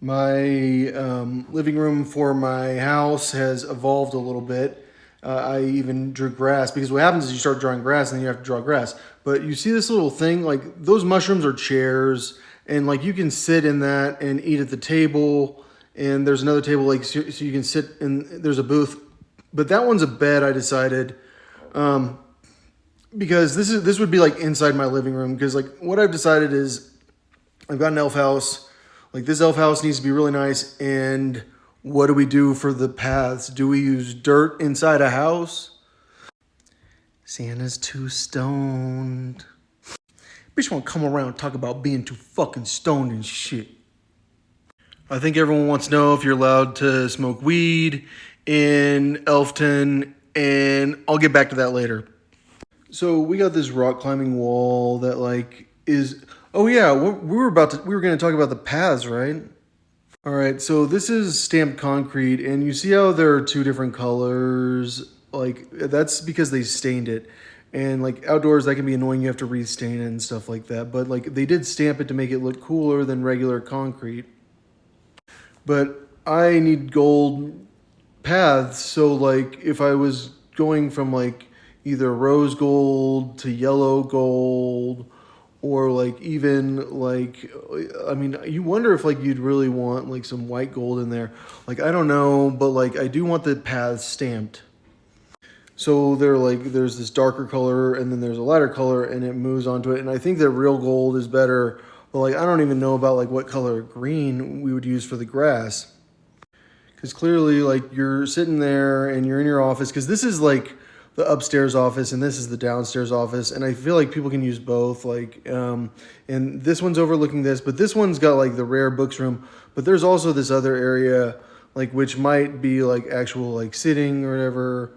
My living room for my house has evolved a little bit. I even drew grass because what happens is you start drawing grass and then you have to draw grass. But you see this little thing, like those mushrooms are chairs, and like you can sit in that and eat at the table. And there's another table, like so you can sit and there's a booth. But that one's a bed. I decided because this would be like inside my living room because like what I've decided is I've got an elf house. Like this elf house needs to be really nice. And what do we do for the paths? Do we use dirt inside a house? Santa's too stoned. Bitch won't come around and talk about being too fucking stoned and shit. I think everyone wants to know if you're allowed to smoke weed in Elfton, and I'll get back to that later. So we got this rock climbing wall that like is. Oh yeah, we were going to talk about the paths, right? All right, so this is stamped concrete, and you see how there are two different colors. Like that's because they stained it, and like outdoors that can be annoying. You have to restain it and stuff like that. But like they did stamp it to make it look cooler than regular concrete. But I need gold paths, so like if I was going from like either rose gold to yellow gold or like even like I mean you wonder if like you'd really want like some white gold in there. Like I don't know, but like I do want the paths stamped. So they're like there's this darker color and then there's a lighter color and it moves onto it, and I think that real gold is better. But like I don't even know about like what color green we would use for the grass. Because clearly, like, you're sitting there and you're in your office, because this is, like, the upstairs office and this is the downstairs office. And I feel like people can use both. Like, and this one's overlooking this, but this one's got, like, the rare books room. But there's also this other area, like, which might be, like, actual, like, sitting or whatever.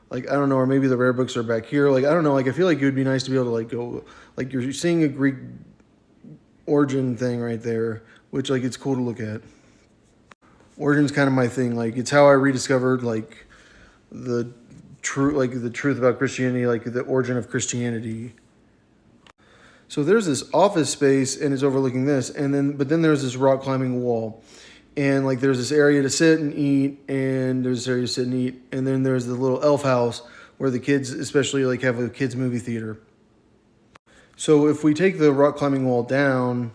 Like, I don't know, or maybe the rare books are back here. Like, I don't know. Like, I feel like it would be nice to be able to, like, go, like, you're seeing a Greek origin thing right there, which, like, it's cool to look at. Origin's kind of my thing. Like it's how I rediscovered like the the truth about Christianity, like the origin of Christianity. So there's this office space and it's overlooking this, and then there's this rock climbing wall, and like there's this area to sit and eat, and there's this area to sit and eat, and then there's the little elf house where the kids especially like have a kids movie theater. So if we take the rock climbing wall down,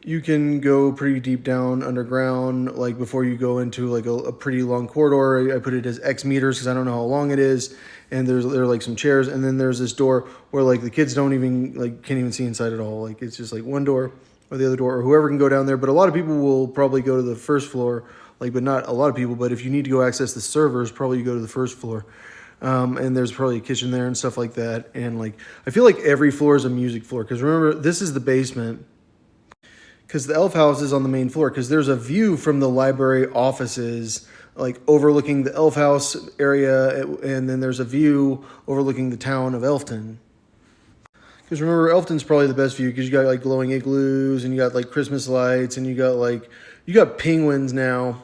you can go pretty deep down underground, like before you go into like a pretty long corridor. I put it as X meters because I don't know how long it is. And there are like some chairs, and then there's this door where like the kids don't even like can't even see inside at all. Like it's just like one door or the other door, or whoever can go down there. But a lot of people will probably go to the first floor, like, but not a lot of people. But if you need to go access the servers, probably you go to the first floor. And there's probably a kitchen there and stuff like that. And like I feel like every floor is a music floor because remember this is the basement. Because the elf house is on the main floor, because there's a view from the library offices, like overlooking the elf house area, and then there's a view overlooking the town of Elfton. Because remember, Elfton's probably the best view, because you got like glowing igloos, and you got like Christmas lights, and you got penguins now.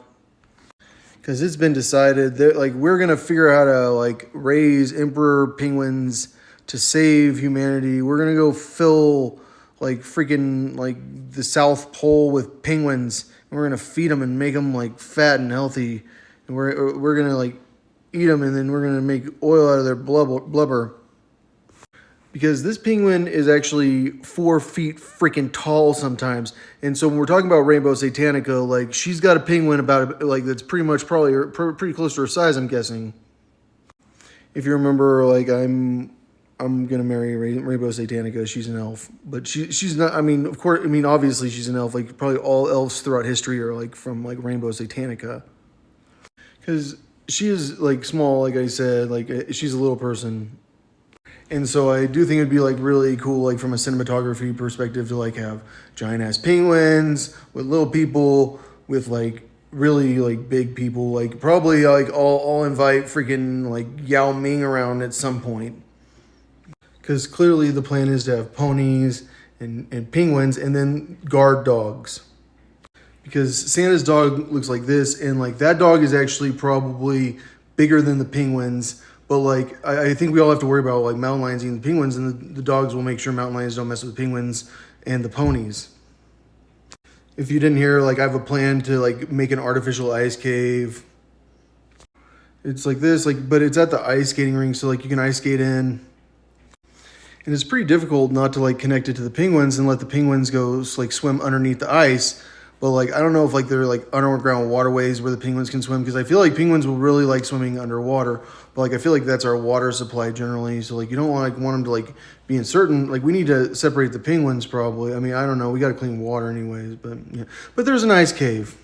Because it's been decided that like we're gonna figure out how to like raise emperor penguins to save humanity. We're gonna go fill like freaking like the South Pole with penguins, and we're gonna feed them and make them like fat and healthy, and we're gonna like eat them, and then we're gonna make oil out of their blubber. Because this penguin is actually 4 feet freaking tall sometimes, and so when we're talking about Rainbow Satanica, like she's got a penguin about like that's pretty much probably pretty close to her size, I'm guessing. If you remember, like I'm gonna marry Rainbow Satanica. She's an elf, but she's not. I mean, of course. I mean, obviously she's an elf. Like probably all elves throughout history are like from like Rainbow Satanica, because she is like small. Like I said, like she's a little person, and so I do think it'd be like really cool, like from a cinematography perspective, to like have giant ass penguins with little people with like really like big people. Like probably like I'll invite freaking like Yao Ming around at some point. Because clearly the plan is to have ponies and penguins and then guard dogs. Because Santa's dog looks like this, and like that dog is actually probably bigger than the penguins. But like I think we all have to worry about like mountain lions eating the penguins, and the dogs will make sure mountain lions don't mess with the penguins and the ponies. If you didn't hear, like I have a plan to like make an artificial ice cave. It's like this, like, but it's at the ice skating rink, so like you can ice skate in. And it's pretty difficult not to like connect it to the penguins and let the penguins go like swim underneath the ice. But like I don't know if like there are like underground waterways where the penguins can swim, because I feel like penguins will really like swimming underwater. But like I feel like that's our water supply generally. So like you don't want them to like be in certain, like we need to separate the penguins probably. I mean, I don't know. We got to clean water anyways, but yeah. But there's an ice cave.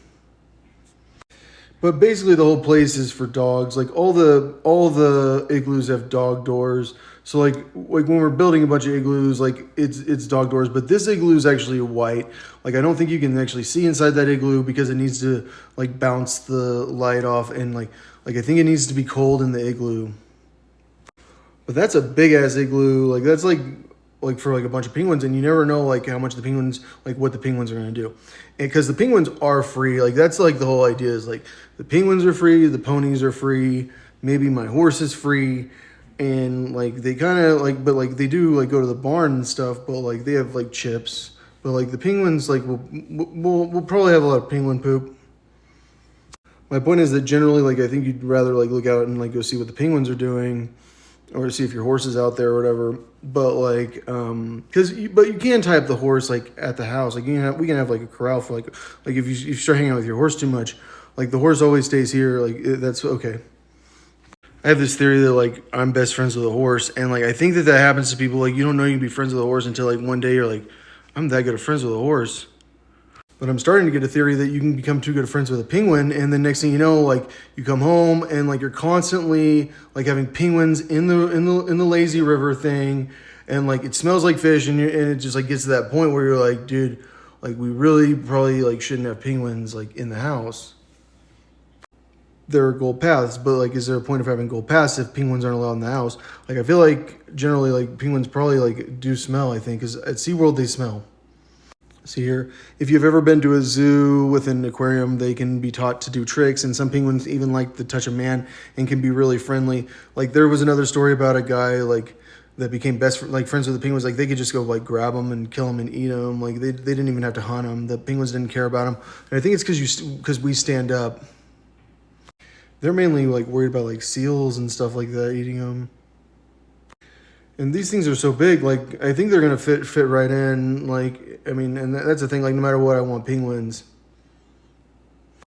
But basically, the whole place is for dogs. Like all the igloos have dog doors. So like when we're building a bunch of igloos, like it's dog doors. But this igloo is actually white. Like I don't think you can actually see inside that igloo because it needs to like bounce the light off, and like I think it needs to be cold in the igloo. But that's a big ass igloo. Like that's like for like a bunch of penguins, and you never know like how much the penguins, like what the penguins are gonna do, and because the penguins are free. Like that's like the whole idea is like the penguins are free, the ponies are free, maybe my horse is free, and like they kind of like, but like they do like go to the barn and stuff, but like they have like chips. But like the penguins, like we'll probably have a lot of penguin poop. My point is that generally, like I think you'd rather like look out and like go see what the penguins are doing, or see if your horse is out there or whatever. But like, but you can tie up the horse like at the house. Like we can have like a corral for like if you start hanging out with your horse too much, like the horse always stays here. Like that's okay. I have this theory that like I'm best friends with a horse, and like I think that happens to people. Like you don't know you can be friends with a horse until like one day you're like, I'm that good of friends with a horse. But I'm starting to get a theory that you can become too good of friends with a penguin, and then next thing you know, like you come home and like you're constantly like having penguins in the lazy river thing, and like it smells like fish, and it just like gets to that point where you're like, dude, like we really probably like shouldn't have penguins like in the house. There are gold paths, but like, is there a point of having gold paths if penguins aren't allowed in the house? Like, I feel like generally like penguins probably like do smell. I think because at SeaWorld they smell. See here, if you've ever been to a zoo with an aquarium, they can be taught to do tricks, and some penguins even like the touch of man and can be really friendly. Like there was another story about a guy like that became like friends with the penguins. Like they could just go like grab them and kill them and eat them. Like they didn't even have to hunt them. The penguins didn't care about them. And I think it's because we stand up. They're mainly like worried about like seals and stuff like that eating them. And these things are so big, like I think they're gonna fit right in. Like I mean, and that's the thing. Like no matter what, I want penguins.